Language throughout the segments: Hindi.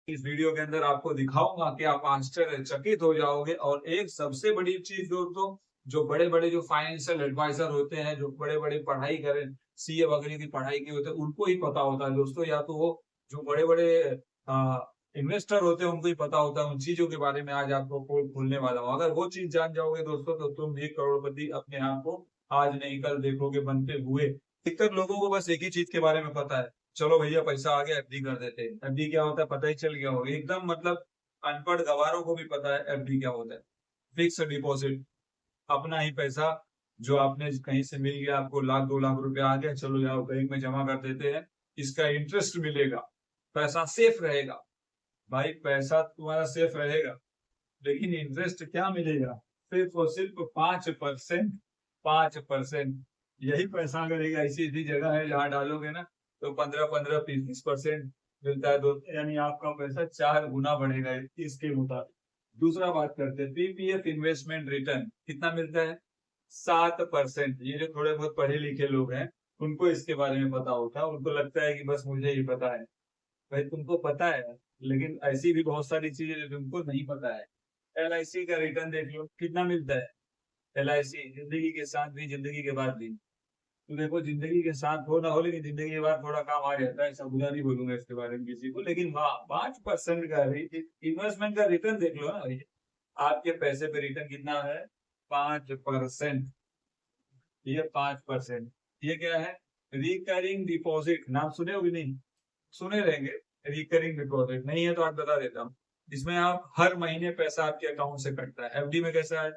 इस वीडियो के अंदर आपको दिखाऊंगा कि आप आश्चर्यचकित हो जाओगे। और एक सबसे बड़ी चीज दोस्तों, जो बड़े-बड़े जो फाइनेंशियल एडवाइजर होते हैं, जो बड़े-बड़े पढ़ाई करें, सीए वगैरह की पढ़ाई की होते हैं, उनको ही पता होता है दोस्तों। या तो वो जो बड़े-बड़े इन्वेस्टर होते हैं, उनको ही पता होता है उन चीजों के बारे में। आज आपको पोल खोलने वाला हूँ। अगर वो चीज जान जाओगे दोस्तों, तो तुम एक करोड़पति अपने आप को आज नहीं कल देखोगे बनते हुए। अधिकतर लोगों को बस एक ही चीज के बारे में पता है, चलो भैया पैसा आ गया एफडी कर देते हैं। एफडी क्या होता है पता ही चल गया होगा एकदम, मतलब अनपढ़ गवारों को भी पता है एफडी क्या होता है। फिक्स डिपॉजिट, अपना ही पैसा जो आपने कहीं से मिल गया, आपको लाख 2 लाख रुपया आ गया, चलो जाओ बैंक में जमा कर देते हैं, इसका इंटरेस्ट मिलेगा, पैसा सेफ रहेगा। भाई पैसा तुम्हारा सेफ रहेगा, लेकिन इंटरेस्ट क्या मिलेगा? सिर्फ और सिर्फ 5%। 5%। यही पैसा अगर एक ऐसी ऐसी जगह है जहां डालोगे ना, तो 15-15, 20-20% मिलता है दोस्त। यानी आपका पैसा 4 गुना बढ़ेगा इसके मुताबिक। दूसरा बात करते हैं पीपीएफ इन्वेस्टमेंट रिटर्न, कितना मिलता है? 7%। ये जो थोड़े बहुत पढ़े लिखे लोग हैं, उनको इसके बारे में पता होता है। उनको लगता है कि बस मुझे ही पता है। भाई तुमको पता है, लेकिन ऐसी भी बहुत सारी चीजें जो तुमको नहीं पता है। एलआईसी का रिटर्न देख लो कितना मिलता है। एलआईसी जिंदगी के साथ भी, जिंदगी के बाद भी। तो देखो जिंदगी के साथ हो ना हो, लेकिन जिंदगी के बाद थोड़ा काम आ जाता है। ऐसा बुरा नहीं बोलूंगा इसके बारे में किसी को, लेकिन हाँ 5% का इन्वेस्टमेंट का रिटर्न देख लो ना भैया। आपके पैसे पे रिटर्न कितना है? 5%। ये 5%। ये क्या है? रिकरिंग डिपॉजिट, नाम सुने हो कि नहीं? सुने रहेंगे। रिकरिंग डिपॉजिट नहीं है तो आप बता देता हूँ। इसमें आप हर महीने पैसा आपके अकाउंट से कटता है। एफडी में कैसा है?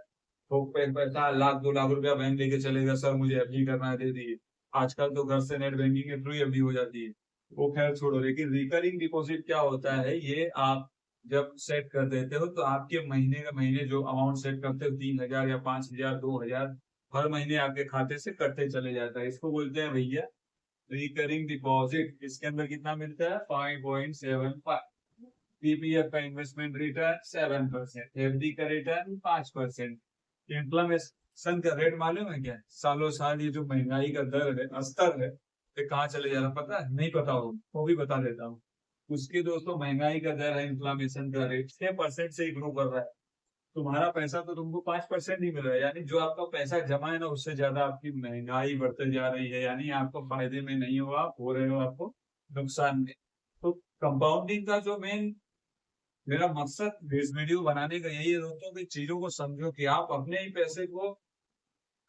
तो पैसा लाख 2 लाख रुपया बैंक लेके चलेगा, सर मुझे एफडी करना है दे दिए। आजकल तो घर से नेट बैंकिंग के थ्रू एफडी हो जाती है। वो खैर छोड़ो, लेकिन रिकरिंग डिपॉजिट क्या होता है? ये आप जब सेट कर देते हो, तो आपके महीने का महीने जो अमाउंट सेट करते हो, 3,000 या 5,000 2,000, हर महीने आपके खाते से कटते चले जाता है। इसको बोलते हैं भैया रिकरिंग डिपॉजिट। इसके अंदर कितना मिलता है? 5.75। पीपीएफ का इन्वेस्टमेंट रिटर्न 7%, एफडी का रिटर्न 5%। इन्फ्लेमेशन का रेट मालूम है क्या? सालों साल ये जो महंगाई का दर है, स्तर है, ये कहाँ चले जा रहा पता है? नहीं पता हो वो भी बता देता हूँ। उसकी दोस्तों महंगाई का दर है, इन्फ्लेमेशन का रेट 6% से ही ग्रो कर रहा है। तुम्हारा पैसा तो तुमको 5% ही मिल रहा है, यानी जो आपका पैसा जमा है ना, उससे ज्यादा आपकी महंगाई बढ़ते जा रही है। यानी आपको फायदे में नहीं हो, आप हो रहे हो आपको नुकसान में। तो कंपाउंडिंग का जो मेन मेरा मकसद इस वीडियो बनाने का यही है दोस्तों, कि चीजों को समझो कि आप अपने ही पैसे को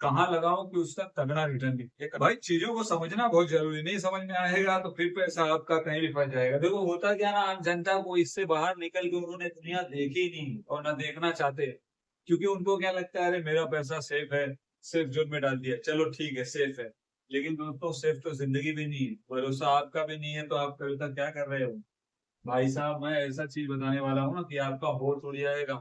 कहाँ लगाओ कि उसका तगड़ा रिटर्न मिले। भाई चीजों को समझना बहुत जरूरी, नहीं समझ में आएगा तो फिर पैसा आपका कहीं भी फंस जाएगा। देखो होता क्या ना, आम जनता को इससे बाहर निकल के उन्होंने दुनिया देखी नहीं और ना देखना चाहते, क्योंकि उनको क्या लगता है अरे मेरा पैसा सेफ है, सेफ जोन में डाल दिया, चलो ठीक है सेफ है। लेकिन दोस्तों सेफ तो जिंदगी भी नहीं है, भरोसा आपका भी नहीं है, तो आप कल तक क्या कर रहे हो? भाई साहब मैं ऐसा चीज बताने वाला हूँ ना कि आपका होश उड़ जाएगा।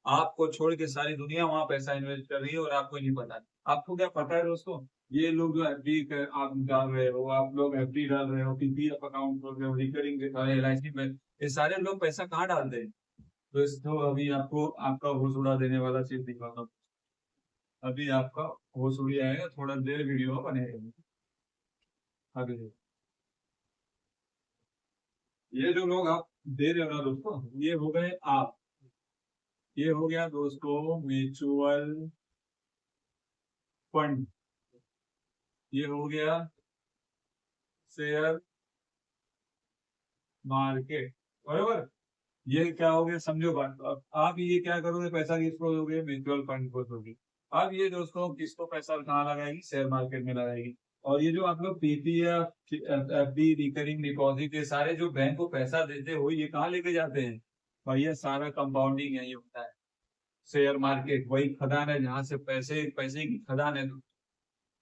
आपको छोड़ के सारी दुनिया वहां पैसा इन्वेस्ट कर रही है और आपको नहीं पता। आपको क्या पता है दोस्तों? ये लोग जो एफडी आप डाल रहे हो, आप लोग एफडी डाल रहे हो, पीपीएफ अकाउंट खोल रहे हो, रिकरिंग एलआईसी में, ये सारे लोग पैसा कहाँ डालते हैं? तो इसको अभी आपको आपका होश उड़ा देने वाला चीज दिखाता हूँ। अभी आपका होश उड़ जाएगा, थोड़ा देर वीडियो बनेगा। अभी देखो। ये जो लोग आप दे रहे हो ना दोस्तों, ये हो गए आप। ये हो गया दोस्तों म्यूचुअल फंड। ये हो गया शेयर मार्केट, बरोबर। ये क्या हो गया समझो बात। अब आप ये क्या करोगे? पैसा किसको दोगे? म्यूचुअल फंड को दोगे। अब ये दोस्तों किसको पैसा कहाँ लगाएगी? शेयर मार्केट में लगाएगी। और ये जो आप लोग पीपीएफ, एफडी, रिकरिंग डिपॉजिट, ये सारे जो बैंक को पैसा देते हो, ये कहाँ लेके जाते हैं? भैया सारा कंपाउंडिंग यही होता है। शेयर मार्केट वही खदान है जहां से पैसे पैसे की खदान है।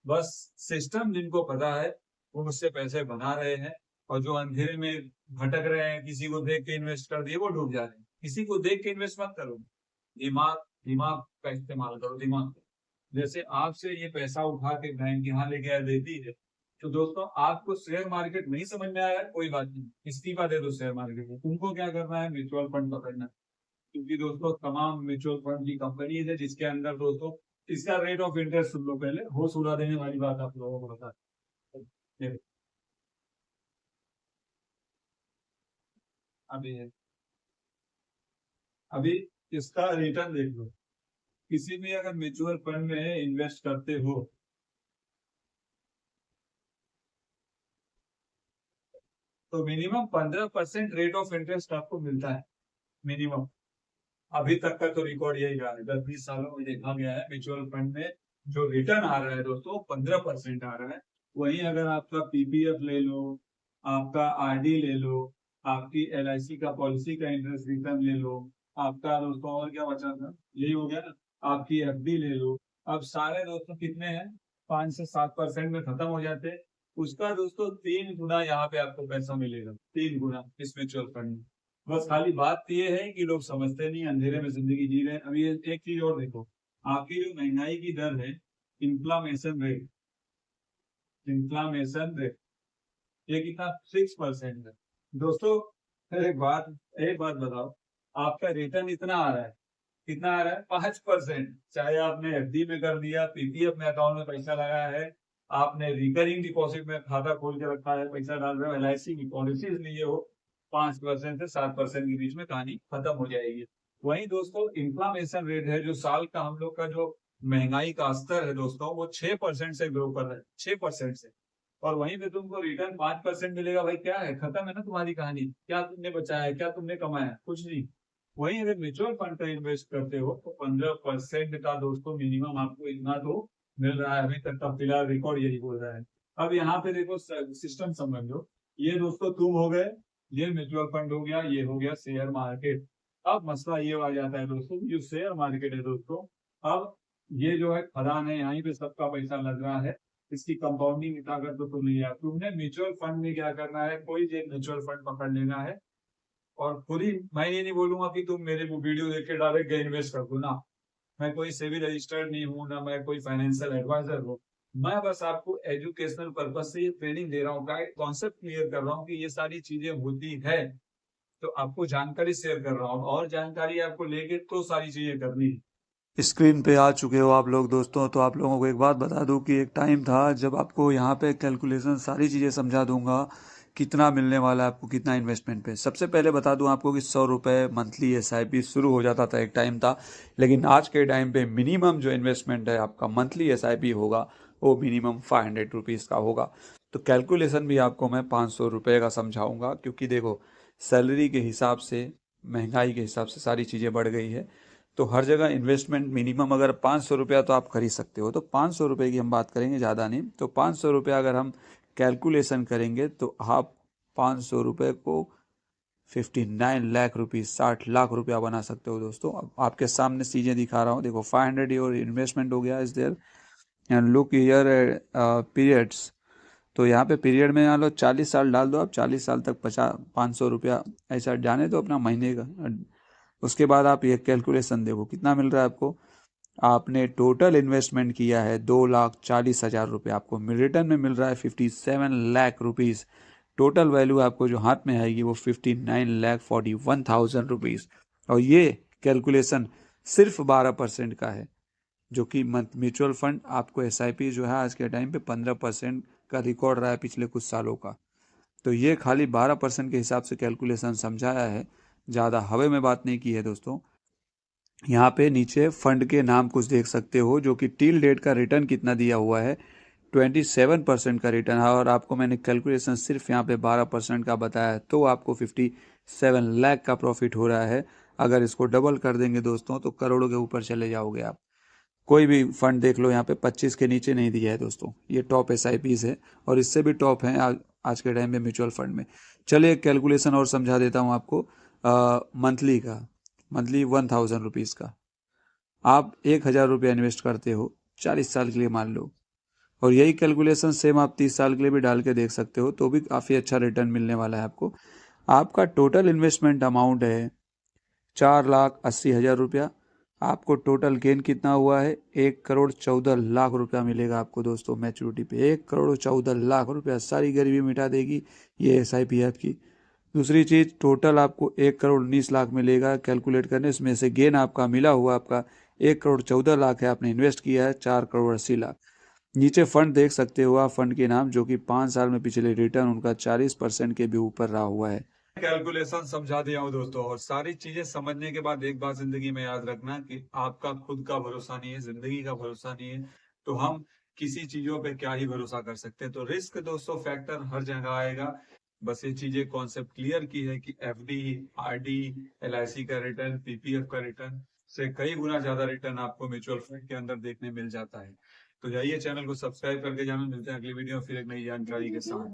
बस सिस्टम जिनको पता है वो उससे पैसे बना रहे हैं, और जो अंधेरे में भटक रहे हैं, किसी को देख के इन्वेस्ट कर दिए, वो डूब जा रहे हैं। किसी को देख के इन्वेस्ट मत करो। दिमाग दिमाग का इस्तेमाल करो, दिमाग का। जैसे आपसे ये पैसा उठा के बैंक यहाँ लेके आ देती है, तो दोस्तों आपको शेयर मार्केट नहीं समझ में आया, कोई बात नहीं, इस्तीफा दे दो शेयर मार्केट में। तुमको क्या करना है? म्यूचुअल फंड पकड़ना है। क्योंकि दोस्तों तमाम म्यूचुअल फंड की कंपनीज है, जिसके अंदर दोस्तों इसका रेट ऑफ इंटरेस्ट सुन लो पहले, होश उड़ा देने वाली बात आप लोगों को बता। अभी है। अभी इसका रिटर्न देख लो, किसी भी अगर म्यूचुअल फंड में इन्वेस्ट करते हो तो मिनिमम 15% रेट ऑफ इंटरेस्ट आपको मिलता है, मिनिमम। अभी तक का तो रिकॉर्ड यही रहा है, 10-20 सालों में देखा गया है म्यूचुअल फंड में जो रिटर्न आ रहा है दोस्तों 15% आ रहा है। वहीं अगर आपका पीपीएफ ले लो, आपका आरडी ले लो, आपकी एलआईसी का पॉलिसी का इंटरेस्ट रिटर्न ले लो, आपका दोस्तों और क्या बचा था, यही हो गया ना, आपकी एफडी ले लो, अब सारे दोस्तों कितने हैं, 5 से 7% में खत्म हो जाते हैं। उसका दोस्तों 3 गुना यहाँ पे आपको पैसा मिलेगा, 3 गुना इस म्यूचुअल फंड में। बस खाली बात ये है कि लोग समझते नहीं, अंधेरे में जिंदगी जी रहे हैं। अभी एक चीज और देखो, आपकी जो महंगाई की दर है, इन्फ्लामेशन रेट, इन्फ्लामेशन रेट ये कितना, 6% है दोस्तों। एक बात बताओ, आपका रिटर्न इतना आ रहा है, कितना आ रहा है, 5%। चाहे आपने एफडी में कर दिया, पीपीएफ में अकाउंट में पैसा लगाया है, आपने रिकरिंग डिपॉजिट में खाता खोल के रखा है, पैसा डाल रहे हो, एलआईसी की पॉलिसीज लिए हो, 5% से 7% के बीच में कहानी खत्म हो जाएगी। वहीं दोस्तों इन्फ्लामेशन रेट है, जो साल का हम लोग का जो महंगाई का स्तर है दोस्तों, वो 6% से ग्रो कर रहा है, 6% से। और वहीं पे तुमको रिटर्न 5% मिलेगा, भाई क्या है, खत्म है ना तुम्हारी कहानी। क्या तुमने बचाया है, क्या तुमने कमाया, कुछ नहीं। वहीं अगर म्यूचुअल फंड का इन्वेस्ट करते हो तो 15% का दोस्तों मिनिमम आपको इतना तो मिल रहा है, अभी तक का फिलहाल रिकॉर्ड यही बोल रहा है। अब यहाँ पे देखो सिस्टम समझो, ये दोस्तों तुम हो गए, ये म्यूचुअल फंड हो गया, ये हो गया शेयर मार्केट। अब मसला ये आ जाता है दोस्तों, जो शेयर मार्केट है दोस्तों, अब ये जो है खदान है, यहीं पे सबका पैसा लग रहा है, इसकी कंपाउंडिंग की ताकत तो नहीं है। तुमने म्यूचुअल फंड में क्या करना है, कोई एक म्यूचुअल फंड पकड़ लेना है और खुद ही, मैं ये नहीं बोलूंगा कि तुम मेरे वो वीडियो देख के डायरेक्ट इन्वेस्ट कर दो ना, मैं कोई सेबी रजिस्टर्ड नहीं हूँ, ना मैं कोई फाइनेंशियल एडवाइजर हूँ। मैं बस आपको एजुकेशनल पर्पज से ये ट्रेनिंग दे रहा हूँ, कॉन्सेप्ट क्लियर कर रहा हूँ कि ये सारी चीजें होती है, तो आपको जानकारी शेयर कर रहा हूँ, और जानकारी आपको लेके तो सारी चीजें करनी है। स्क्रीन पे आ चुके हो आप लोग दोस्तों, तो आप लोगों को एक बात बता दूं कि एक टाइम था जब आपको यहाँ पे कैलकुलेशन सारी चीज़ें समझा दूंगा, कितना मिलने वाला है आपको, कितना इन्वेस्टमेंट पे। सबसे पहले बता दूं आपको कि 100 रुपये मंथली SIP शुरू हो जाता था, एक टाइम था। लेकिन आज के टाइम पे मिनिमम जो इन्वेस्टमेंट है आपका मंथली SIP होगा, वो मिनिमम 500 रुपीज़ का होगा। तो कैलकुलेशन भी आपको मैं 500 रुपये का समझाऊँगा, क्योंकि देखो सैलरी के हिसाब से, महंगाई के हिसाब से सारी चीज़ें बढ़ गई है। तो हर जगह इन्वेस्टमेंट मिनिमम अगर 500 रुपया तो आप खरीद सकते हो, तो 500 रुपये की हम बात करेंगे, ज़्यादा नहीं। तो 500 रुपया अगर हम कैलकुलेशन करेंगे तो आप 500 रुपये को 59 लाख रुपीज़, 60 लाख रुपया बना सकते हो दोस्तों। अब आपके सामने चीज़ें दिखा रहा हूँ, देखो 500 योर इन्वेस्टमेंट हो गया is there, and look year periods. तो यहाँ पे पीरियड में मान लो 40 साल डाल दो आप, 40 साल तक 500 रुपया ऐसा जाने दो अपना महीने का। उसके बाद आप ये कैलकुलेशन देखो कितना मिल रहा है आपको। आपने टोटल इन्वेस्टमेंट किया है 2,40,000 रुपये, आपको रिटर्न में मिल रहा है 57 लाख रुपीज़। टोटल वैल्यू आपको जो हाथ में आएगी वो 59,41,000 रुपीज़। और ये कैलकुलेशन सिर्फ 12% का है, जो कि म्यूचुअल फंड आपको SIP जो है आज के टाइम पे 15% का रिकॉर्ड रहा है पिछले कुछ सालों का। तो ये खाली 12% के हिसाब से कैलकुलेशन समझाया है, ज़्यादा हवा में बात नहीं की है दोस्तों। यहाँ पे नीचे फंड के नाम कुछ देख सकते हो, जो कि टिल डेट का रिटर्न कितना दिया हुआ है, 27% का रिटर्न है। और आपको मैंने कैलकुलेशन सिर्फ यहाँ पे 12% का बताया है, तो आपको 57 लाख का प्रॉफिट हो रहा है। अगर इसको डबल कर देंगे दोस्तों तो करोड़ों के ऊपर चले जाओगे आप। कोई भी फंड देख लो, यहाँ पे 25 के नीचे नहीं दिया है दोस्तों। ये टॉप SIPs है, और इससे भी टॉप है आज के टाइम में म्यूचुअल फंड में। चलिए एक कैलकुलेशन और समझा देता हूँ आपको मंथली का। मंथली 1,000 रुपीज़ का आप 1,000 रुपया इन्वेस्ट करते हो 40 साल के लिए मान लो, और यही कैलकुलेशन सेम आप 30 साल के लिए भी डाल के देख सकते हो, तो भी काफ़ी अच्छा रिटर्न मिलने वाला है आपको। आपका टोटल इन्वेस्टमेंट अमाउंट है 4,80,000 रुपया। आपको टोटल गेन कितना हुआ है, 1,14,00,000 रुपया मिलेगा आपको दोस्तों मैच्योरिटी पे। 1,14,00,000 रुपया सारी गरीबी मिटा देगी ये SIP आपकी। दूसरी चीज़, टोटल आपको 1,19,00,000 मिलेगा कैलकुलेट करने, इसमें से गेन आपका मिला हुआ आपका 1,14,00,000 है, आपने इन्वेस्ट किया है 4,80,00,000। नीचे फंड देख सकते हो आप, फंड के नाम, जो कि 5 साल में पिछले रिटर्न उनका 40% के भी ऊपर रहा हुआ है। कैलकुलेशन समझा दिया हूँ दोस्तों, और सारी चीजें समझने के बाद एक बात जिंदगी में याद रखना कि आपका खुद का भरोसा नहीं है, जिंदगी का भरोसा नहीं है, तो हम किसी चीजों पे क्या ही भरोसा कर सकते हैं। तो रिस्क दोस्तों फैक्टर हर जगह आएगा। बस ये चीजें कॉन्सेप्ट क्लियर की है कि एफडी, आरडी, एलआईसी का रिटर्न, पीपीएफ का रिटर्न से कई गुना ज्यादा रिटर्न आपको म्यूचुअल फंड के अंदर देखने मिल जाता है। तो जाइए चैनल को सब्सक्राइब करके जाना। मिलते हैं अगली वीडियो फिर एक नई जानकारी के साथ।